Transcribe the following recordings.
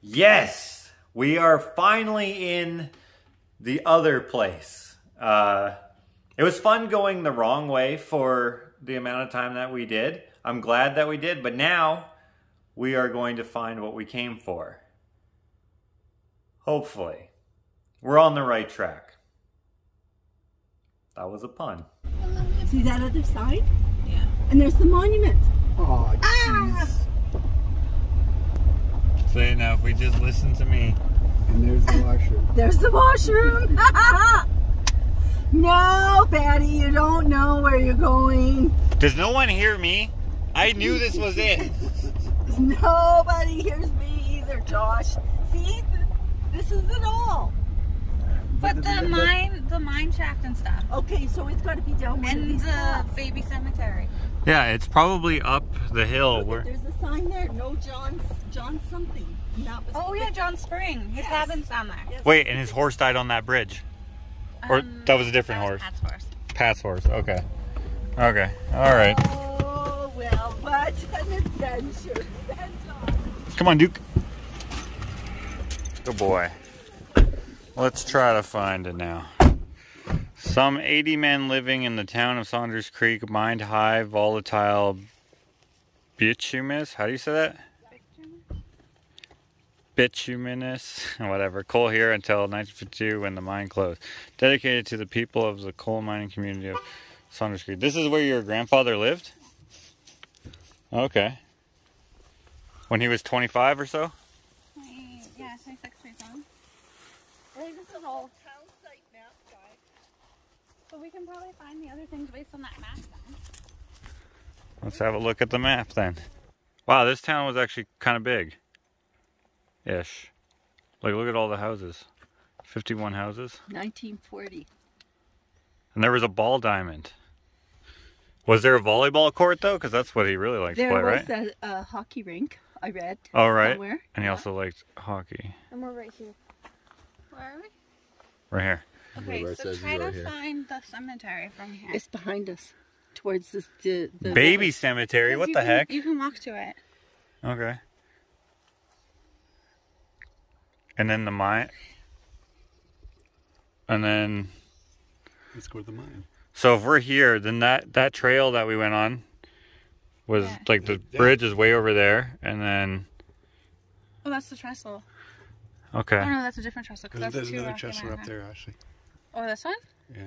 Yes, we are finally in the other place. It was fun going the wrong way for the amount of time that we did. I'm glad that we did, but now we are going to find what we came for. Hopefully. We're on the right track. That was a pun. See that other side? Yeah. And there's the monument. Oh, jeez. Say now, if we just listen to me. And there's the washroom. There's the washroom. No, Patty, you don't know where you're going. Does no one hear me? I knew this was it. Nobody hears me either, Josh. See, this is it all. But the mine shaft and stuff. Okay, so it's got to be down one of these paths. Baby cemetery. Yeah, it's probably up the hill. Look, there's a sign there. No John something. And that was Oh yeah, John Spring. His cabin's down there. Yes. Wait, and his horse died on that bridge? Or that was a different horse? Pat's horse. Pat's horse, okay. Okay, alright. Oh, well, what an adventure. Come on, Duke. Good boy. Let's try to find it now. Some 80 men living in the town of Saunders Creek mined high volatile bituminous. How do you say that? Bituminous, whatever, coal here until 1952 when the mine closed. Dedicated to the people of the coal mining community of Saunders Creek. This is where your grandfather lived? Okay. When he was 25 or so? Yeah, 26 years old. I think this is all town site map guide. So we can probably find the other things based on that map then. Let's have a look at the map then. Wow, this town was actually kind of big. Ish. Like, look at all the houses. 51 houses. 1940. And there was a ball diamond. Was there a volleyball court though? Because that's what he really liked to play, right? There was a hockey rink, I read. Oh, right. Somewhere. And he also liked hockey. And we're right here. Where are we? Right here. Okay, so try to find the cemetery from here. It's behind us. Towards the Baby cemetery, what the heck? You can walk to it. Okay. And then the mine. And then... Let's go to the mine. So if we're here, then that trail that we went on was like the bridge is way over there, and then... Oh, that's the trestle. Okay. Oh no, that's a different trestle. There's another trestle up there, actually. Oh, this one? Yeah.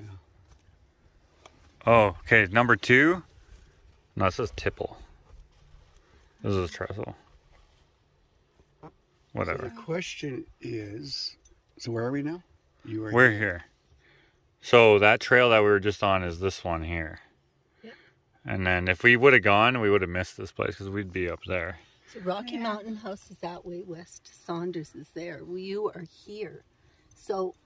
Oh, okay. Number 2? No, it says tipple. This is a trestle. Whatever. So the question is, so where are we now? We're here. So that trail that we were just on is this one here. Yep. And then if we would have gone, we would have missed this place because we'd be up there. So Rocky Mountain House is that way west. Saunders is there. You are here. So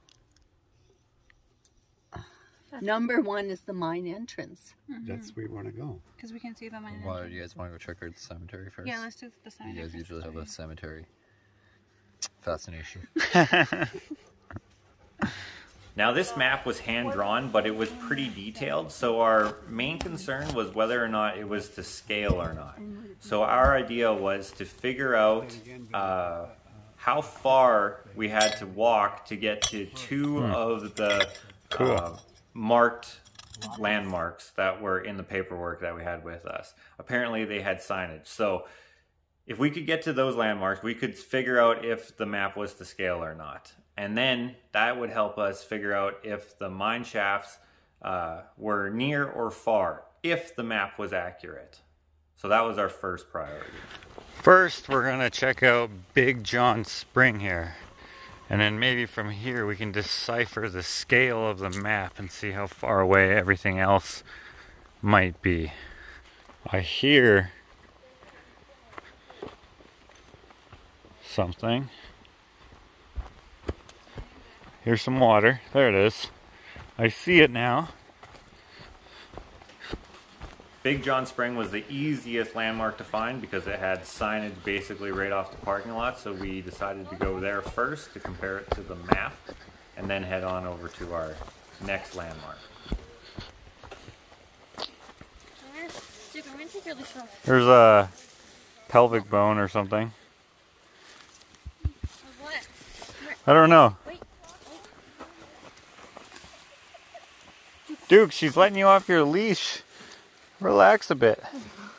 number 1 is the mine entrance. That's where we want to go. Because we can see the mine. Why do you guys want to go check out the cemetery first? Yeah, let's do the cemetery. You guys usually have a cemetery fascination. Now this map was hand-drawn, but it was pretty detailed, so our main concern was whether or not it was to scale or not. So our idea was to figure out how far we had to walk to get to 2 of the marked landmarks that were in the paperwork that we had with us. Apparently they had signage. So if we could get to those landmarks, we could figure out if the map was to scale or not. And then that would help us figure out if the mine shafts were near or far, if the map was accurate. So that was our first priority. First, we're gonna check out Big John Spring here. And then maybe from here we can decipher the scale of the map and see how far away everything else might be. I hear something. Here's some water. There it is. I see it now. Big John Spring was the easiest landmark to find because it had signage basically right off the parking lot, so we decided to go there first to compare it to the map and then head on over to our next landmark. really soft. There's a pelvic bone or something. What? I don't know. Wait. Duke, she's letting you off your leash. Relax a bit.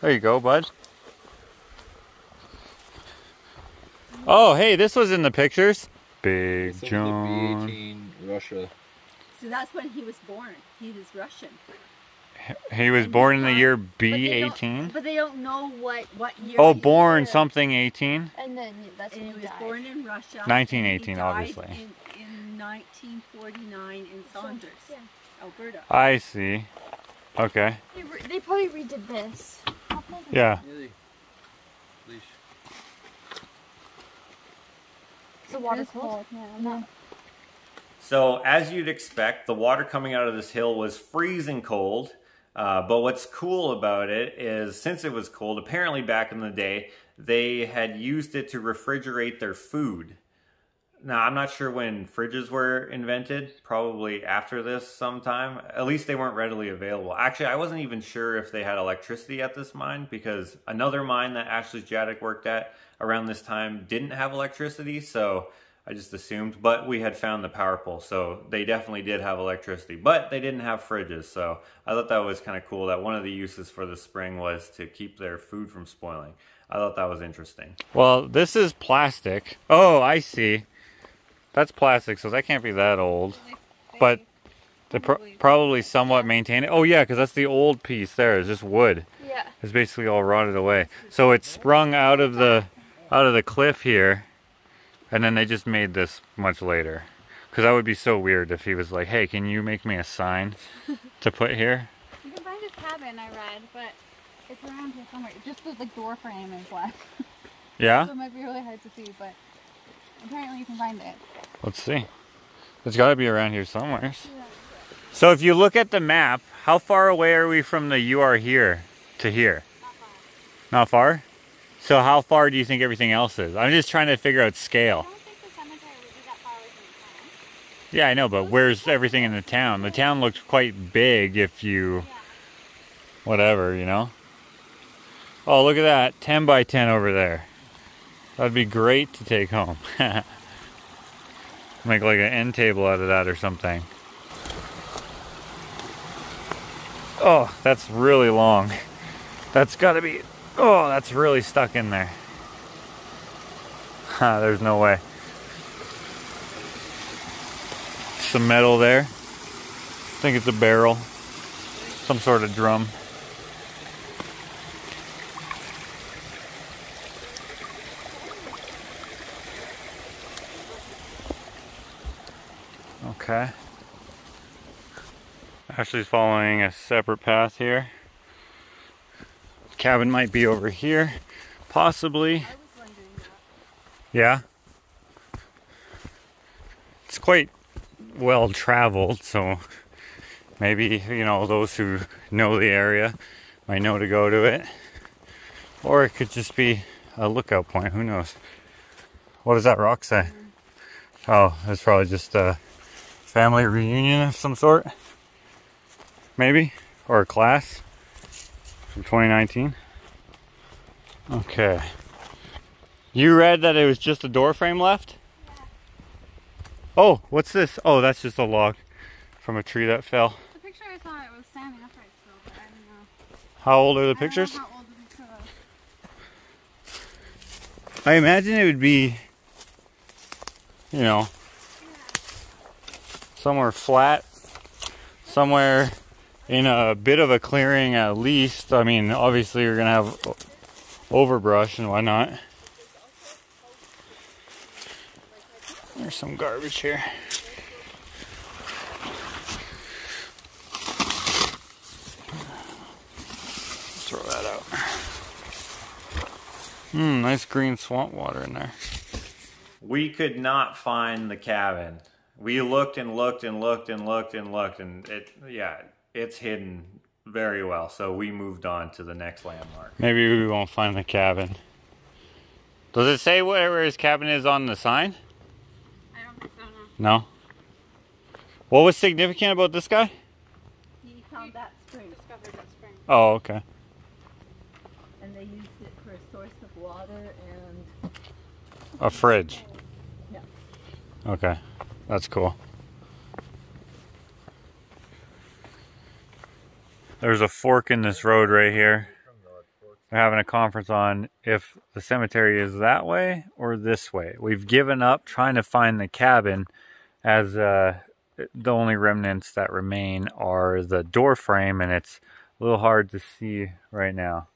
There you go, bud. Oh, hey, this was in the pictures. Big John. B18 Russia. So that's when he was born. He was Russian. He was born in the year B18? But they don't know what year. Oh, born something 18? And then that's And when he was died. born in Russia. 1918, and he died obviously. In 1949 in Saunders, Yeah. Alberta. I see. Okay. They probably redid this. Yeah. Leash. The water's cold. Yeah. So, as you'd expect, the water coming out of this hill was freezing cold. But what's cool about it is, since it was cold, apparently back in the day, they had used it to refrigerate their food. Now, I'm not sure when fridges were invented, probably after this sometime. At least they weren't readily available. Actually, I wasn't even sure if they had electricity at this mine, because another mine that Ashley's Jadek worked at around this time didn't have electricity, so I just assumed. But we had found the power pole, so they definitely did have electricity. But they didn't have fridges, so I thought that was kind of cool that one of the uses for the spring was to keep their food from spoiling. I thought that was interesting. Well, this is plastic. Oh, I see. That's plastic, so that can't be that old. But they probably somewhat maintain it. Oh yeah, because that's the old piece there. It's just wood. Yeah. It's basically all rotted away. So it's sprung out of the cliff here, and then they just made this much later. Because that would be so weird if he was like, "Hey, can you make me a sign to put here?" You can find his cabin, I read, but it's around here somewhere. Just the door frame is black. Yeah. So it might be really hard to see, but apparently you can find it. Let's see. It's got to be around here somewhere. Yeah. So if you look at the map, how far away are we from the "you are here" to here? Not far. Not far? So how far do you think everything else is? I'm just trying to figure out scale. I don't think the cemetery would be that far away from the town. Yeah, I know, but where's everything in the town? The town looks quite big if you... Yeah. Whatever, you know? Oh, look at that. 10 by 10 over there. That'd be great to take home. Make like an end table out of that or something. Oh, that's really long. That's gotta be... Oh, that's really stuck in there. There's no way. Some metal there. I think it's a barrel. Some sort of drum. Okay. Ashley's following a separate path here. Cabin might be over here, possibly. I was wondering that. Yeah. It's quite well traveled, so maybe, you know, those who know the area might know to go to it. Or it could just be a lookout point, who knows. What does that rock say? Oh, it's probably just a family reunion of some sort. Maybe, or a class from 2019. Okay. You read that it was just a door frame left? Yeah. Oh, what's this? Oh, that's just a log from a tree that fell. The picture I saw, it was standing upright still, but I don't know. How old are the I don't know pictures? how old the picture was. I imagine it would be, you know, somewhere flat, somewhere in a bit of a clearing at least. I mean, obviously you're gonna have overbrush and whatnot. There's some garbage here. Throw that out. Nice green swamp water in there. We could not find the cabin. We looked and looked and looked and looked and looked, and it's hidden very well. So we moved on to the next landmark. Maybe we won't find the cabin. Does it say where his cabin is on the sign? I don't think so, no. No. What was significant about this guy? He found that spring, Discovered that spring. Oh, okay. and they used it for a source of water and A fridge. yeah. Okay, that's cool. There's a fork in this road right here. They're having a conference on if the cemetery is that way or this way. We've given up trying to find the cabin, as the only remnants that remain are the door frame, and it's a little hard to see right now.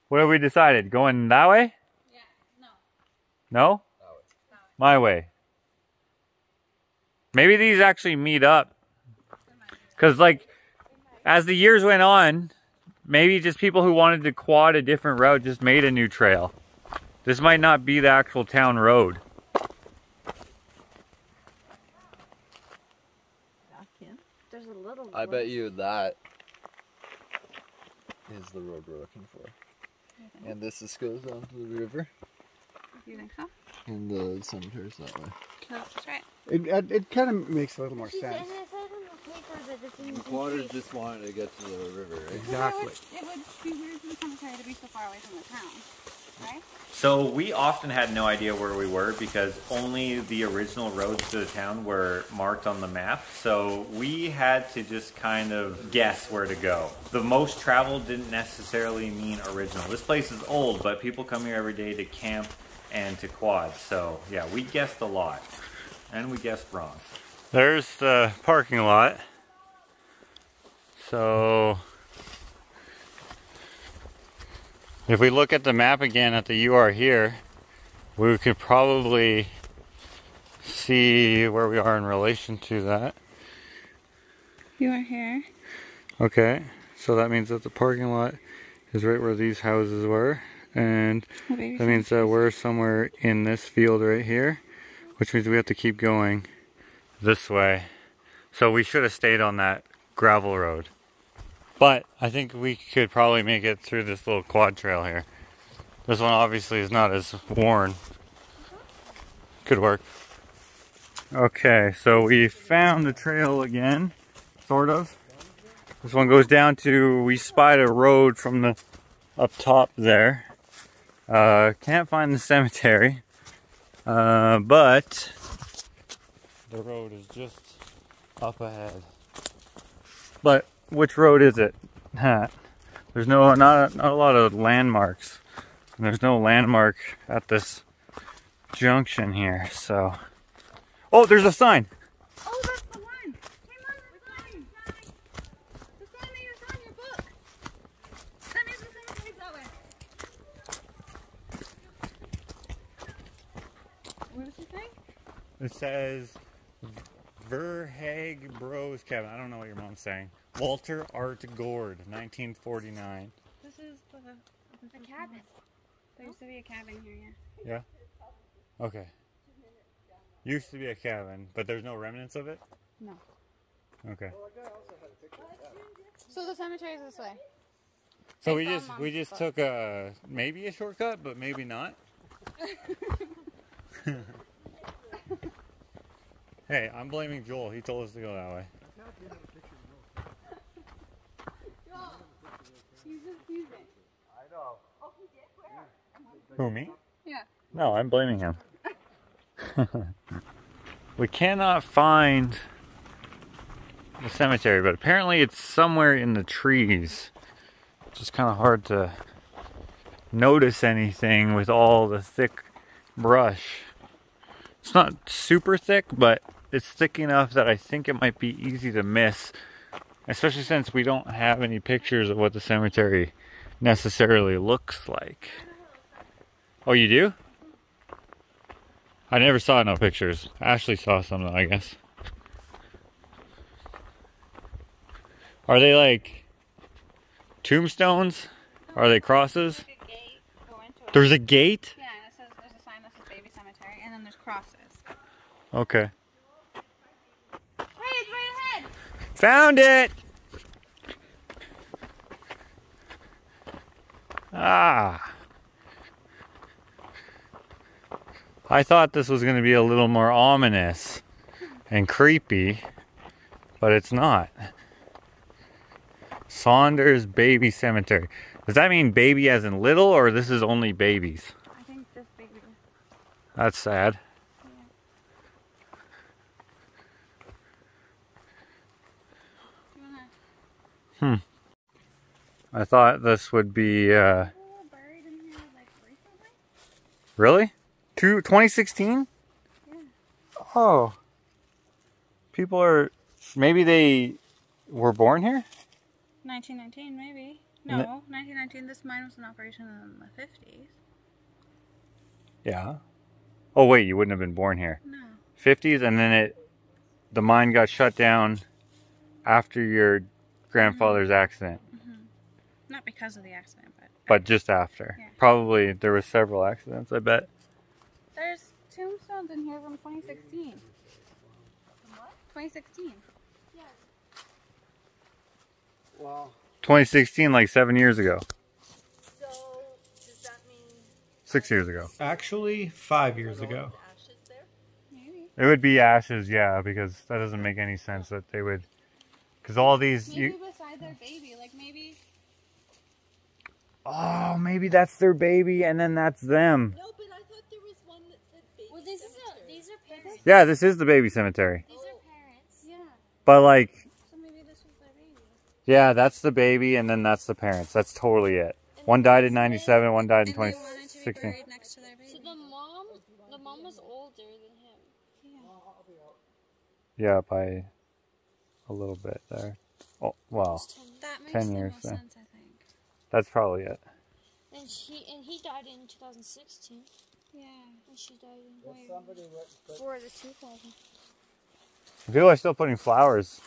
What have we decided? Going that way? Yeah, no. No? My way. Maybe these actually meet up. Because, like, as the years went on, maybe just people who wanted to quad a different route just made a new trail. This might not be the actual town road. There's a little. I bet you that is the road we're looking for. And this goes down to the river. You think so? And the cemetery's that way. That's right. It kind of makes a little more sense. And it said on the paper that it's in the Quatters just wanted to get to the river, right? Exactly. It would be weird for the cemetery to be so far away from the town, right? So we often had no idea where we were because only the original roads to the town were marked on the map. So we had to just kind of guess where to go. The most traveled didn't necessarily mean original. This place is old, but people come here every day to camp and to quad. So yeah, we guessed a lot and we guessed wrong. There's the parking lot. So if we look at the map again at the UR here, we could probably see where we are in relation to that. You are here. Okay, so that means that the parking lot is right where these houses were, and that means that we're somewhere in this field right here, which means we have to keep going this way. So we should have stayed on that gravel road. But I think we could probably make it through this little quad trail here. This one obviously is not as worn. Could work. Okay, so we found the trail again, sort of. This one goes down to, we spied a road from the up top there. Can't find the cemetery, but the road is just up ahead. But which road is it? There's not a lot of landmarks. And there's no landmark at this junction here, so. Oh, there's a sign. Oh, that's the one. Hey, Mom, the sign. The sign that you saw in your book. That means the cemetery's that way. What does it say? It says Verhaeg Bros Cabin. I don't know what your mom's saying. Walter Art Gord, 1949. This is the cabin. There used to be a cabin here, yeah. Yeah? Okay. Used to be a cabin, but there's no remnants of it? No. Okay. So the cemetery is this way. So we just took a maybe a shortcut, but maybe not. Hey, I'm blaming Joel. He told us to go that way. Joel, he's confusing. I know. Oh, he did? Where? Who, me? Yeah. No, I'm blaming him. We cannot find the cemetery, but apparently it's somewhere in the trees. It's just kind of hard to notice anything with all the thick brush. It's not super thick, but it's thick enough that I think it might be easy to miss, especially since we don't have any pictures of what the cemetery necessarily looks like. Oh, you do? I never saw no pictures. Ashley saw some though, I guess. Are they like tombstones? Are they crosses? There's a gate. Go into it. There's a gate? Yeah, and it says there's a sign that says baby cemetery, and then there's crosses. Okay. Hey, it's right ahead. Found it! Ah. I thought this was going to be a little more ominous and creepy, but it's not. Saunders Baby Cemetery. Does that mean baby as in little, or this is only babies? I think this baby. That's sad. Yeah. I thought this would be, Buried in here like recently? really? 2016? Yeah. Oh. People are, maybe they were born here? 1919 maybe. No, 1919. This mine was in operation in the 50s. Yeah. Oh wait, you wouldn't have been born here. No. 50s, and then the mine got shut down after your grandfather's accident. Not because of the accident, But just after. Yeah. Probably there were several accidents, I bet. there's tombstones in here from 2016. What? 2016. Wow. 2016, like 7 years ago. So, does that mean 6 years ago. Actually, 5 years ago. ashes there? Maybe. It would be ashes, yeah, because that doesn't make any sense that they would... Because all these... Maybe beside their baby, like maybe. Oh, maybe that's their baby and then that's them. No, but I thought there was one that said baby. Well, these are parents. Yeah, this is the baby cemetery. These are parents. Yeah. But like, So maybe this was their baby. yeah, that's the baby and then that's the parents. That's totally it. One died in 97, one died in And they wanted to be 2016. buried next to their baby. So the mom was older than him. Yeah, by a little bit there. Oh, wow. That makes 10 the years most then. sense, I think. That's probably it. And he died in 2016. Yeah. And she died in For the 2000. People are still putting flowers.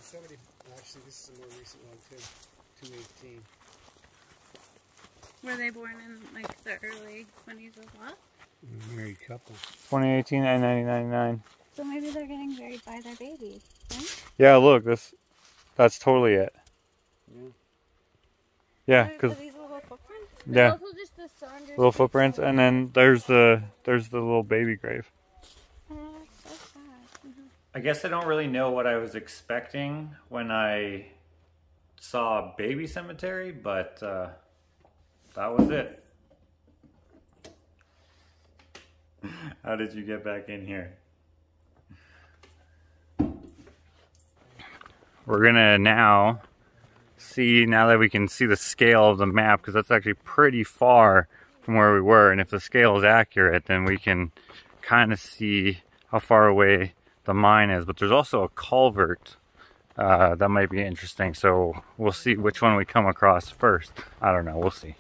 Somebody, actually, this is a more recent one too. 218. Were they born in like the early 20s as well? Married couple. 2018 and 1999. So maybe they're getting buried by their baby. Right? Yeah, look, that's totally it. Yeah. Yeah, Are because these little footprints? yeah, Also just the Saunders. little footprints, and then there's the little baby grave. Oh, that's so sad. I guess I don't really know what I was expecting when I saw baby cemetery, but that was it. How did you get back in here? We're gonna now see, now that we can see the scale of the map, because that's actually pretty far from where we were, and if the scale is accurate, then we can kind of see how far away the mine is. But there's also a culvert that might be interesting, so we'll see which one we come across first. I don't know, we'll see.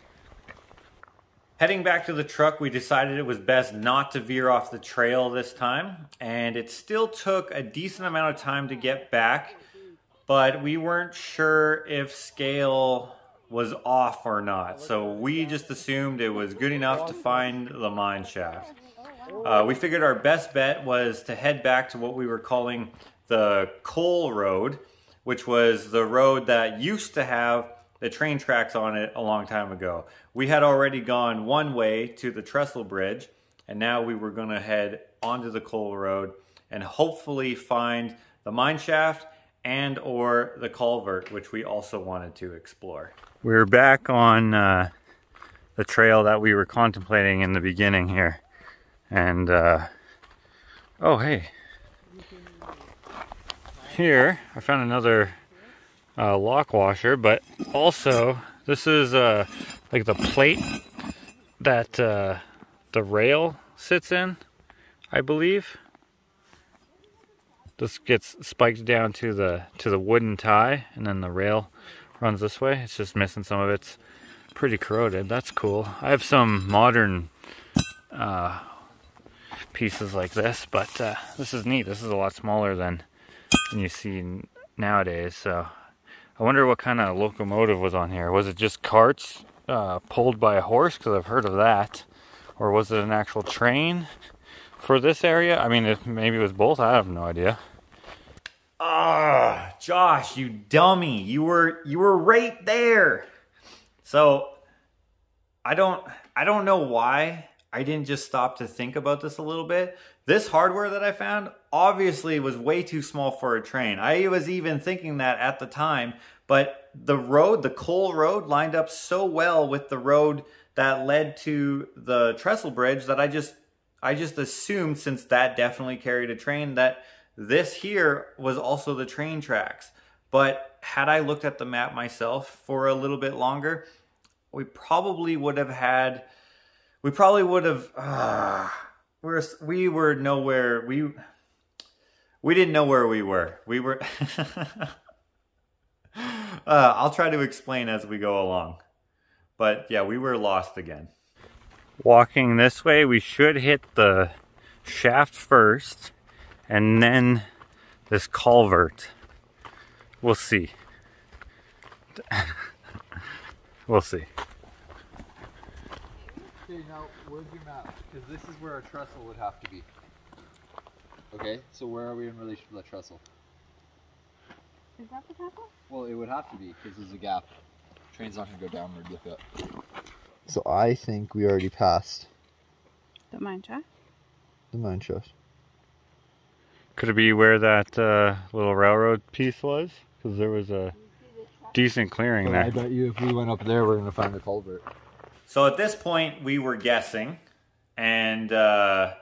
Heading back to the truck, we decided it was best not to veer off the trail this time, and it still took a decent amount of time to get back, but we weren't sure if scale was off or not, so we just assumed it was good enough to find the mine shaft. We figured our best bet was to head back to what we were calling the coal road, which was the road that used to have the train tracks on it a long time ago. We had already gone one way to the trestle bridge, and now we were going to head onto the coal road and hopefully find the mine shaft and or the culvert, which we also wanted to explore. We're back on the trail that we were contemplating in the beginning here. And, oh hey. Here, I found another lock washer, but also this is like the plate that the rail sits in, I believe. This gets spiked down to the wooden tie, and then the rail runs this way. It's just missing some of it. It's pretty corroded. That's cool. I have some modern pieces like this, but this is neat. This is a lot smaller than you see nowadays. So I wonder what kind of locomotive was on here. Was it just carts pulled by a horse? Because I've heard of that. Or was it an actual train for this area? I mean, maybe it was both. I have no idea. Ah, Josh, you dummy! You were right there. So I don't know why I didn't just stop to think about this a little bit. This hardware that I found obviously was way too small for a train. I was even thinking that at the time, but the road, the coal road, lined up so well with the road that led to the trestle bridge that I just assumed, since that definitely carried a train, that this here was also the train tracks. But had I looked at the map myself for a little bit longer, we probably would have had, we were nowhere, we didn't know where we were. We were, I'll try to explain as we go along. But yeah, we were lost again. Walking this way, we should hit the shaft first, and then this culvert. We'll see. We'll see. Okay, now where's your map? Because this is where our trestle would have to be. Okay, so where are we in relation to the trestle? Is that the trestle? Well, it would have to be, because there's a gap. Train's not going to go downward, look up. So I think we already passed The mine shaft? the mine shaft. Could it be where that little railroad piece was? Because there was a decent clearing there. I bet you if we went up there, we're going to find the culvert. So at this point, we were guessing, and the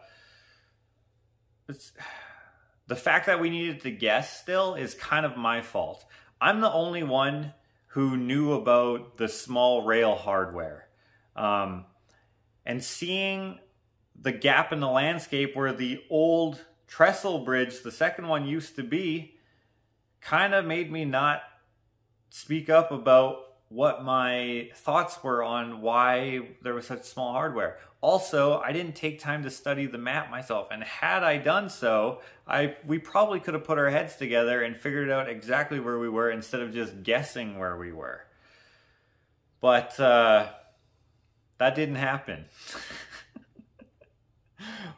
fact that we needed to guess still is kind of my fault. I'm the only one who knew about the small rail hardware. And seeing the gap in the landscape where the old trestle bridge, the second one, used to be, kind of made me not speak up about what my thoughts were on why there was such small hardware. Also, I didn't take time to study the map myself, and had I done so, we probably could have put our heads together and figured out exactly where we were instead of just guessing where we were. But that didn't happen.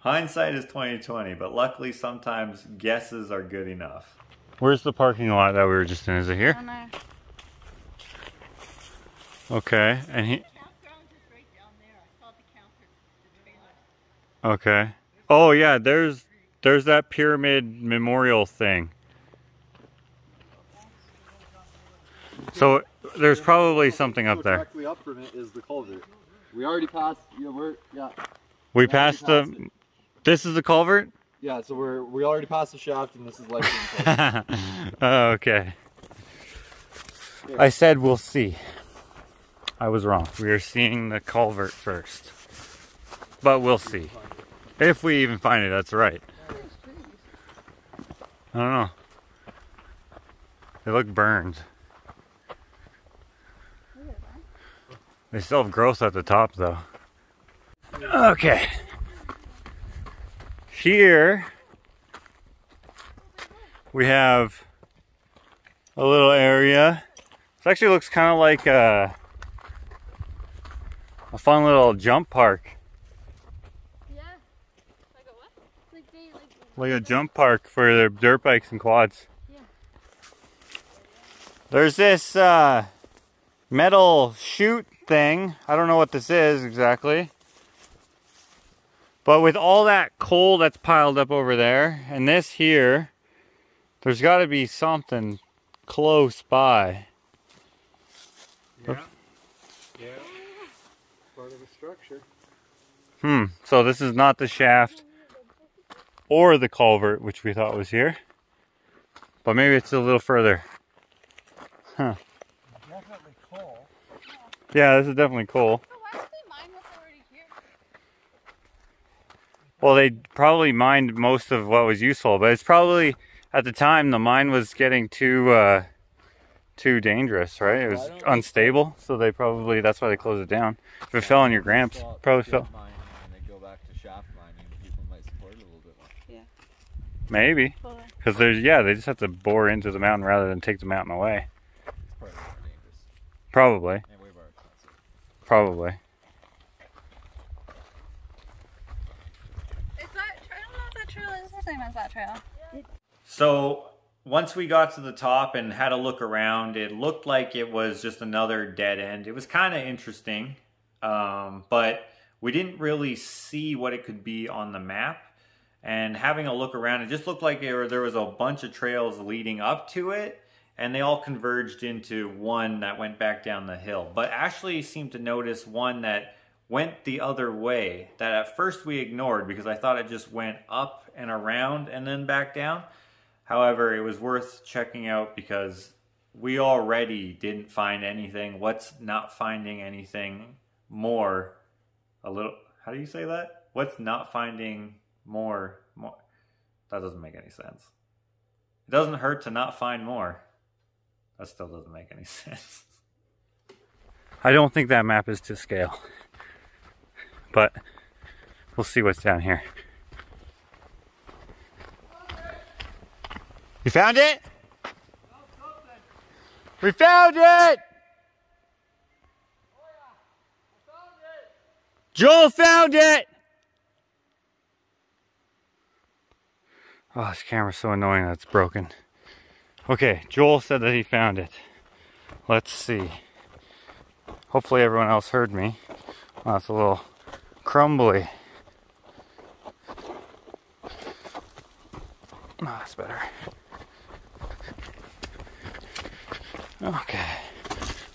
Hindsight is 20/20, but luckily sometimes guesses are good enough. Where's the parking lot that we were just in? Is it here? Down there. Okay, and he... Okay. Oh yeah, there's that pyramid memorial thing. So there's probably something up there. Directly up from it is the culvert. We already passed. We passed the. This is the culvert. Yeah, so we already passed the shaft, and this is like. Oh, okay. I said we'll see. I was wrong. We are seeing the culvert first, but we'll see if we even find it. That's right. I don't know. They look burned. They still have growth at the top, though. Okay. Here we have a little area. This actually looks kind of like a fun little jump park. Yeah. Like a what? Like a jump park for their dirt bikes and quads. Yeah. There's this metal chute thing. I don't know what this is exactly. But with all that coal that's piled up over there, and this here, there's got to be something close by. Yeah. Yeah. Part of the structure. So this is not the shaft or the culvert, which we thought was here. But maybe it's a little further. Huh. Definitely coal. Yeah, this is definitely coal. So why did they mine what's already here? Well, they probably mined most of what was useful, but it's probably, at the time, the mine was getting too dangerous, right? It was unstable, so they probably, that's why they closed it down. If it fell on your gramps, probably fell. And they go back to shaft mining, people might support it a little bit more. Yeah. Maybe. Because there's, yeah, they just have to bore into the mountain rather than take the mountain away. It's probably more dangerous. Probably. And way more expensive. Probably. Is that, I don't know if that trail is the same as that trail. So once we got to the top and had a look around, it looked like it was just another dead end. It was kind of interesting, but we didn't really see what it could be on the map. And having a look around, it just looked like there was a bunch of trails leading up to it, and they all converged into one that went back down the hill. But Ashley seemed to notice one that went the other way, that at first we ignored because I thought it just went up and around and then back down. However, it was worth checking out because we already didn't find anything. What's not finding anything more? A little, how do you say that? What's not finding more? That doesn't make any sense. It doesn't hurt to not find more. That still doesn't make any sense. I don't think that map is to scale, but we'll see what's down here. You found it? We found it! Joel found it! Oh, this camera's so annoying that it's broken. Okay, Joel said that he found it. Let's see. Hopefully everyone else heard me. Oh, it's a little crumbly. Oh, that's better. Okay.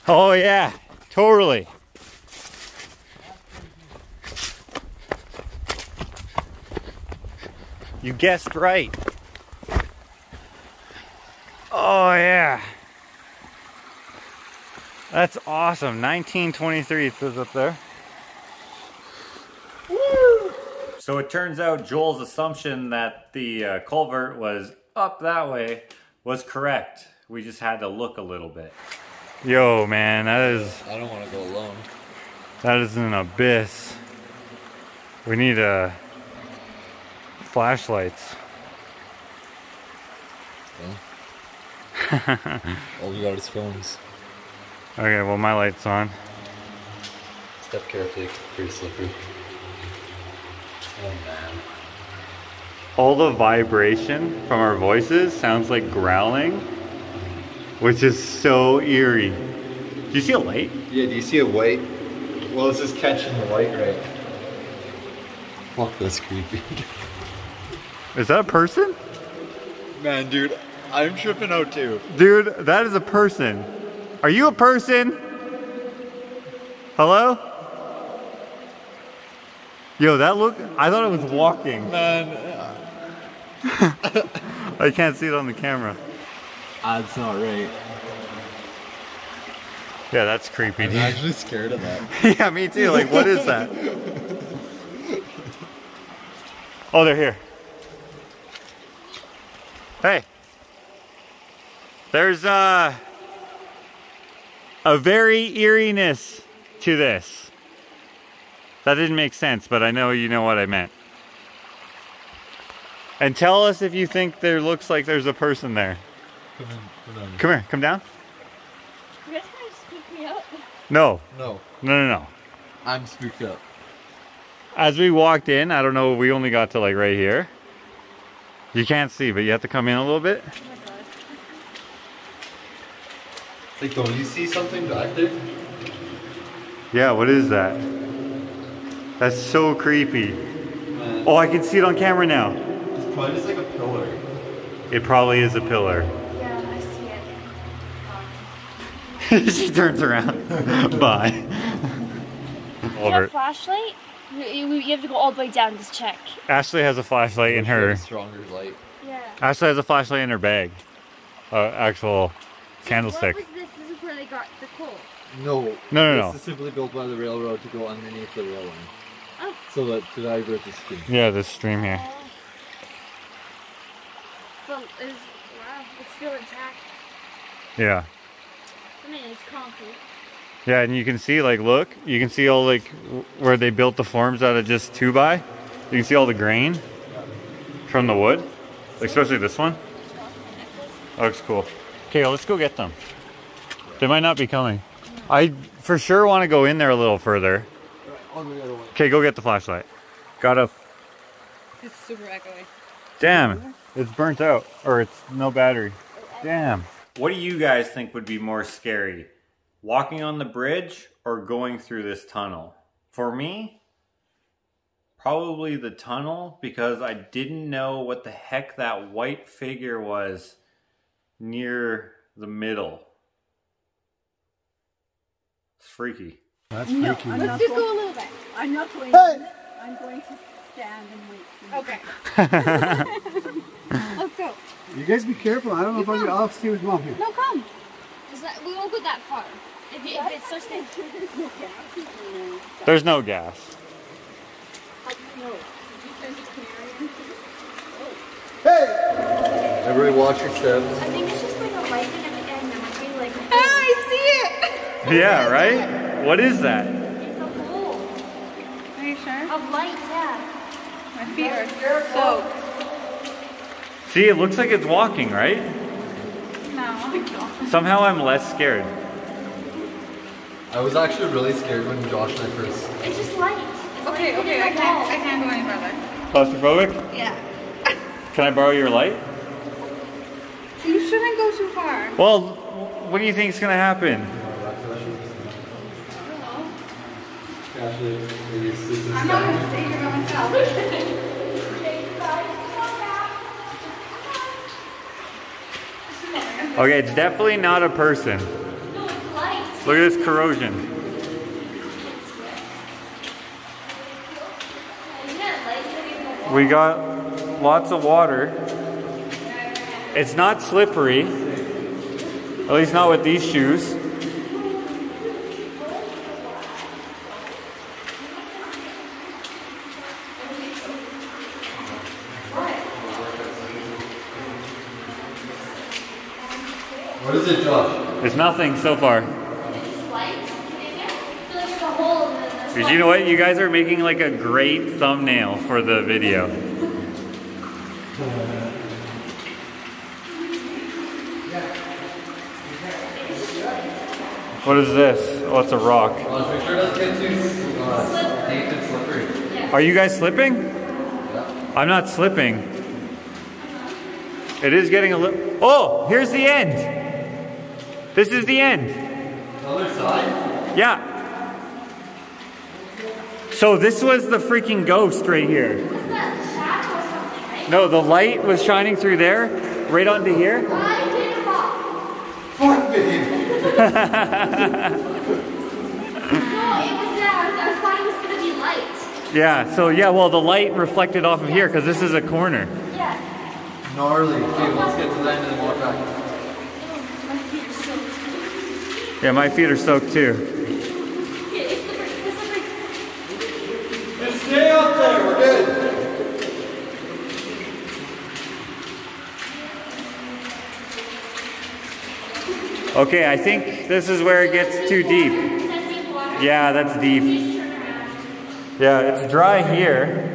Oh yeah, totally. You guessed right. Oh yeah. That's awesome. 1923 it says up there. Woo! So it turns out Joel's assumption that the culvert was up that way was correct. We just had to look a little bit. Yo, man, that is... I don't want to go alone. That is an abyss. We need flashlights. Yeah. All we got is phones. Okay, well my light's on. Step carefully, it's pretty slippery. Oh man. All the vibration from our voices sounds like growling, which is so eerie. Do you see a light? Yeah, do you see a white? Well, it's just catching the light right. Fuck, that's creepy. Is that a person? Man, dude, I'm tripping out too. Dude, that is a person. Are you a person? Hello? Yo, that look, I thought it was walking. Man. I can't see it on the camera. That's not right. Yeah, that's creepy. I'm actually scared of that. Yeah, me too. Like, what is that? Oh, they're here. Hey. There's a very eeriness to this. That didn't make sense, but I know you know what I meant. And tell us if you think there looks like there's a person there. Come here, come down. You guys gonna spook me up? No. No. No. I'm spooked up. As we walked in, I don't know, we only got to like right here. You can't see, but you have to come in a little bit. Oh my god. Like, don't you see something back there? Yeah, what is that? That's so creepy. Man. Oh, I can see it on camera now. It's probably just like a pillar. It probably is a pillar. Yeah, I see it. She turns around. Bye. Do you have a flashlight? You have to go all the way down to check. Ashley has a flashlight in her. Stronger light. Yeah. Ashley has a flashlight in her bag. Actual candlestick. What was this? This is where they got the coal. No. No. This is simply built by the railroad to go underneath the rail line. Oh. So that to divert the stream. Yeah, this stream here. Well, wow, it's still intact. Yeah. I mean, it's concrete. Yeah, and you can see, like, look, you can see all, like, where they built the forms out of just 2x. You can see all the grain from the wood, especially this one. That looks cool. Okay, well, let's go get them. They might not be coming. I for sure want to go in there a little further. Okay, go get the flashlight. Gotta. It's super echoey. Damn, it's burnt out, or it's no battery. Damn. What do you guys think would be more scary? Walking on the bridge or going through this tunnel? For me, probably the tunnel, because I didn't know what the heck that white figure was near the middle. It's freaky. That's freaky. Let's just go a little bit. I'm not going to. I'm going to stand and wait. Okay. Let's go. You guys be careful. I don't know if I'll stay with Mom here. No, come. We won't go that far. If it starts to... There's no gas. How do you know? Did you send a canary in? Everybody watch your steps. I think it's just like a light and there might be like... I see it! Yeah, right? What is that? It's a hole Are you sure? of light, yeah. My feet are soaked. See, it looks like it's walking, right? No. Somehow I'm less scared. I was actually really scared when Josh and I first. It's just light. It's Okay, like okay, I can't go any further. Claustrophobic? Yeah. Can I borrow your light? You shouldn't go too far. Well, what do you think is gonna happen? Actually, maybe this is I'm not gonna stay here by myself. Okay, it's definitely not a person. No, it's light. Look at this corrosion. We got lots of water. It's not slippery. At least not with these shoes. What is it, Josh? It's nothing so far. Because you know what? You guys are making like a great thumbnail for the video. What is this? Oh, it's a rock. Josh, make sure it doesn't get too deep and slippery. Are you guys slipping? Yeah. I'm not slipping. It is getting a little... Oh, here's the end. This is the end. The other side? Yeah. So this was the freaking ghost right here. No, the light was shining through there, right onto here. Fuck me! Yeah, so yeah, well the light reflected off of here because this is a corner. Gnarly. Okay, let's get to the end and then walk back. Yeah, my feet are soaked too. Just stay up there, we're good. Okay, I think this is where it gets too deep. Yeah, that's deep. Yeah, it's dry here.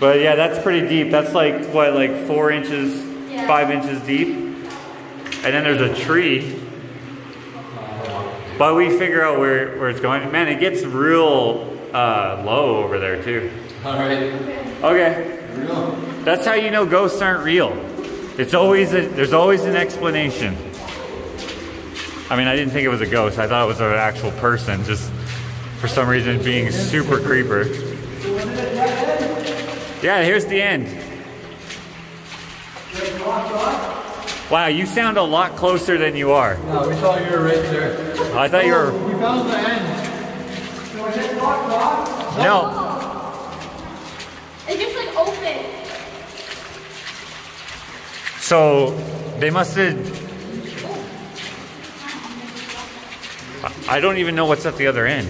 But yeah, that's pretty deep. That's like, what, like 4 inches, 5 inches deep? And then there's a tree. But we figure out where it's going. Man, it gets real low over there too. Alright. Okay. That's how you know ghosts aren't real. It's always there's always an explanation. I mean, I didn't think it was a ghost. I thought it was an actual person, just for some reason being super creeper. Yeah, here's the end. Wow, you sound a lot closer than you are. No, we thought you were right there. I thought you were... We found the end. No. It's just like open. So, they must have... I don't even know what's at the other end.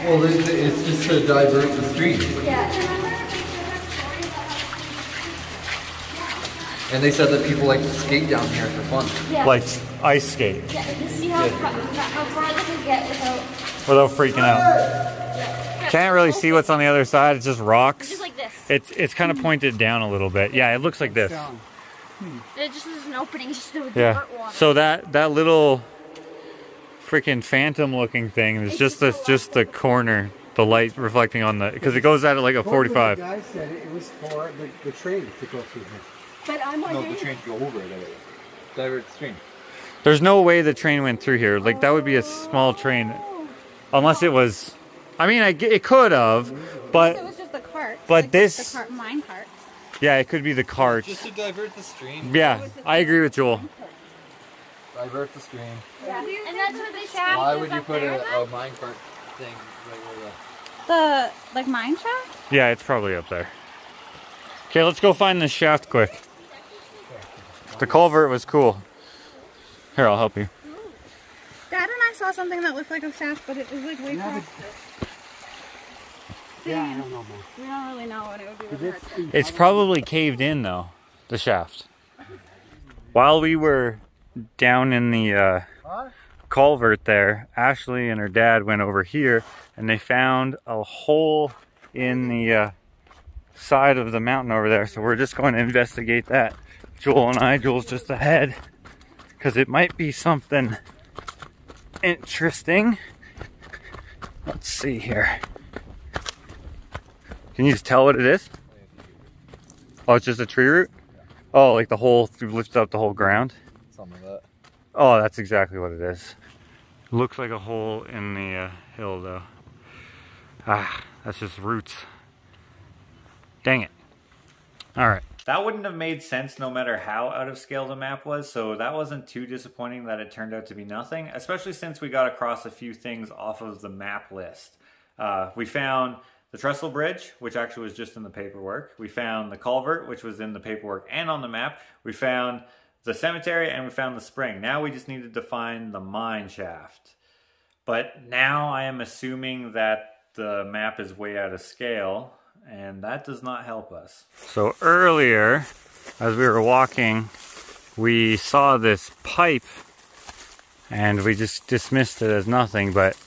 Well, it's just to divert the stream. Yeah. And they said that people like to skate down here for fun. Yeah. Like ice skate. Yeah, and just see how far they can get Without freaking out. Can't really see what's on the other side. It's just rocks. Just like this. It's kind of pointed down a little bit. Yeah, it looks like this. It just is an opening just to Yeah. divert water. So that little freaking phantom looking thing is just the corner, the light reflecting on the, because it goes at like a 45. The guy said it was for the train to go through here. But I'm wondering... No, the train to go over it. Divert the stream. There's no way the train went through here. Like that would be a small train, unless it was. I mean, it could have, but It was just the cart. but like this. The cart, mine cart. Yeah, it could be the cart. Just to divert the stream. Yeah, I agree with Joel. Divert the stream. Yeah. And that's what they shaft. Why would you put a minecart thing right where The like mine shaft? Yeah, it's probably up there. Okay, let's go find this shaft quick. The culvert was cool. Here, I'll help you. Dad and I saw something that looked like a shaft, but it was like way past it. Yeah, I don't know, man. We don't really know what it would be with that. It's probably caved in though, the shaft. While we were down in the culvert there, Ashley and her dad went over here and they found a hole in the side of the mountain over there. So we're just going to investigate that. Joel's just ahead because it might be something interesting. Let's see here. Can you just tell what it is? Oh, it's just a tree root? Oh, like the hole lifts up the whole ground? Something like that. Oh, that's exactly what it is. Looks like a hole in the hill though. Ah, that's just roots. Dang it. Alright. That wouldn't have made sense no matter how out of scale the map was, so that wasn't too disappointing that it turned out to be nothing, especially since we got across a few things off of the map list. We found the trestle bridge, which actually was just in the paperwork. We found the culvert, which was in the paperwork and on the map. We found the cemetery and we found the spring. Now we just needed to find the mine shaft. But now I am assuming that the map is way out of scale, and that does not help us. So earlier, as we were walking, we saw this pipe and we just dismissed it as nothing, but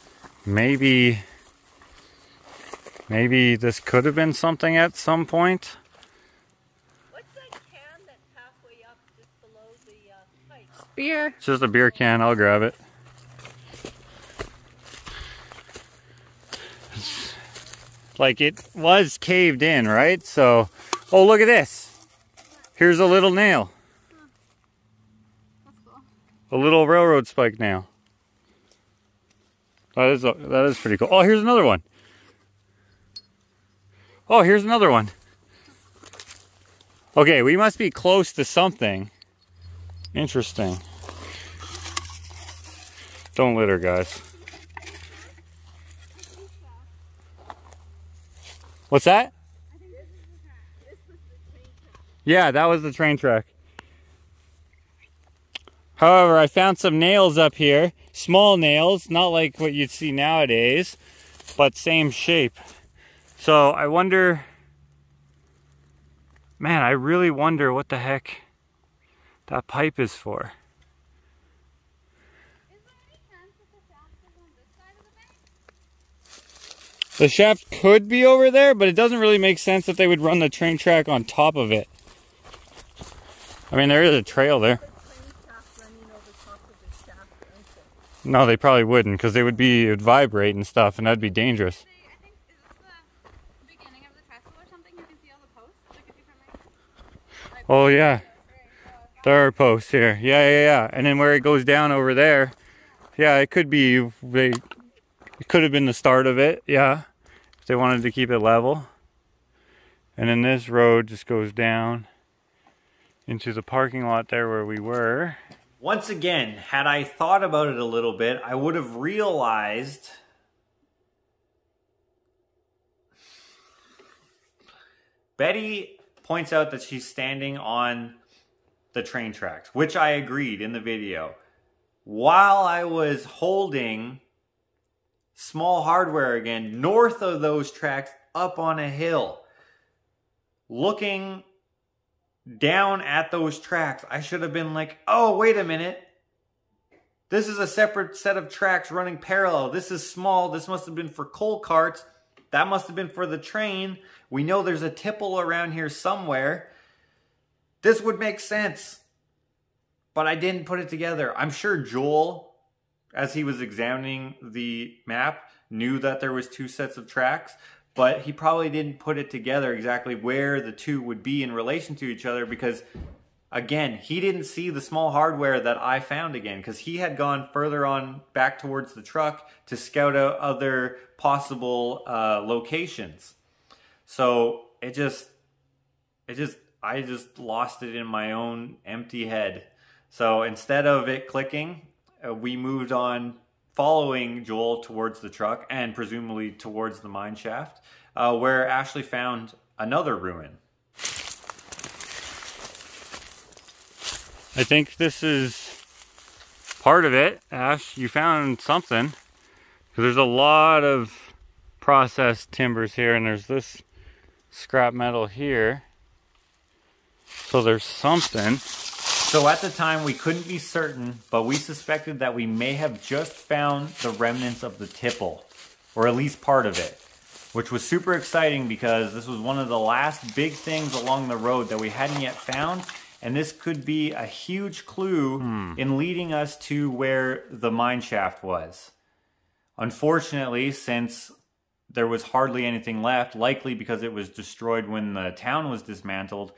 maybe this could have been something at some point. What's that can that's halfway up just below the pipe? Beer. It's just a beer can, I'll grab it. Like it was caved in, right? So, oh look at this. Here's a little nail. That's cool. A little railroad spike nail. That is pretty cool. Oh, here's another one. Oh, here's another one. Okay, we must be close to something. Interesting. Don't litter, guys. What's that? I think this is the track. This was the train track. Yeah, that was the train track. However, I found some nails up here. Small nails, not like what you'd see nowadays, but same shape. So I wonder, man, I really wonder what the heck that pipe is for. Is there any chance that the shaft is on this side of the bank? The shaft could be over there, but it doesn't really make sense that they would run the train track on top of it. I mean, there is a trail there. No, they probably wouldn't, because it would vibrate and stuff, and that'd be dangerous. I think, is this the beginning of the trestle or something? You can see all the posts? Like if you come like Oh yeah, there are posts here. Yeah. And then where it goes down over there, yeah, it could be, it could have been the start of it, yeah, if they wanted to keep it level. And then this road just goes down into the parking lot there where we were. Once again, had I thought about it a little bit, I would have realized Betty points out that she's standing on the train tracks, which I agreed in the video. While I was holding Small Hardware again, north of those tracks, up on a hill, looking down at those tracks, I should have been like, oh, wait a minute. This is a separate set of tracks running parallel. This is small. This must have been for coal carts. That must have been for the train. We know there's a tipple around here somewhere. This would make sense. But I didn't put it together. I'm sure Joel, as he was examining the map, knew that there was two sets of tracks. But he probably didn't put it together exactly where the two would be in relation to each other because, again, he didn't see the Small Hardware that I found again because he had gone further on back towards the truck to scout out other possible locations. So I just lost it in my own empty head. So instead of it clicking, we moved on following Joel towards the truck and presumably towards the mine shaft, where Ashley found another ruin. I think this is part of it, Ash, you found something. Because there's a lot of processed timbers here, and there's this scrap metal here. So there's something. So at the time we couldn't be certain, but we suspected that we may have just found the remnants of the tipple, or at least part of it, which was super exciting because this was one of the last big things along the road that we hadn't yet found, and this could be a huge clue in leading us to where the mine shaft was. Unfortunately, since there was hardly anything left, likely because it was destroyed when the town was dismantled,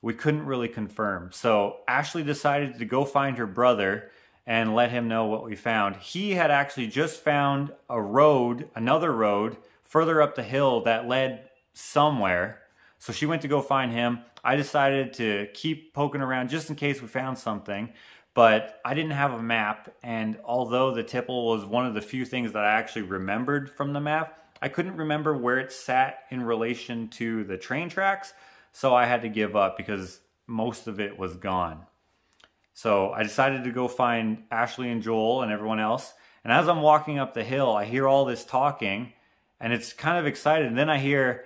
we couldn't really confirm. So Ashley decided to go find her brother and let him know what we found. He had actually just found a road, another road, further up the hill that led somewhere. So she went to go find him. I decided to keep poking around just in case we found something. But I didn't have a map, and although the tipple was one of the few things that I actually remembered from the map, I couldn't remember where it sat in relation to the train tracks. So I had to give up because most of it was gone. So I decided to go find Ashley and Joel and everyone else. And as I'm walking up the hill, I hear all this talking and it's kind of excited. And then I hear,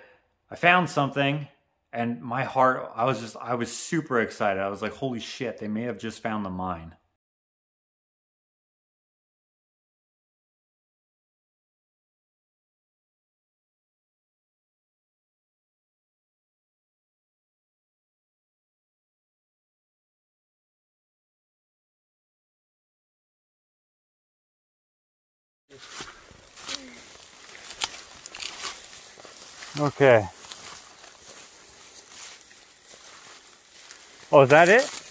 I found something, and my heart, I was super excited. I was like, holy shit, they may have just found the mine. Okay. Oh, is that it?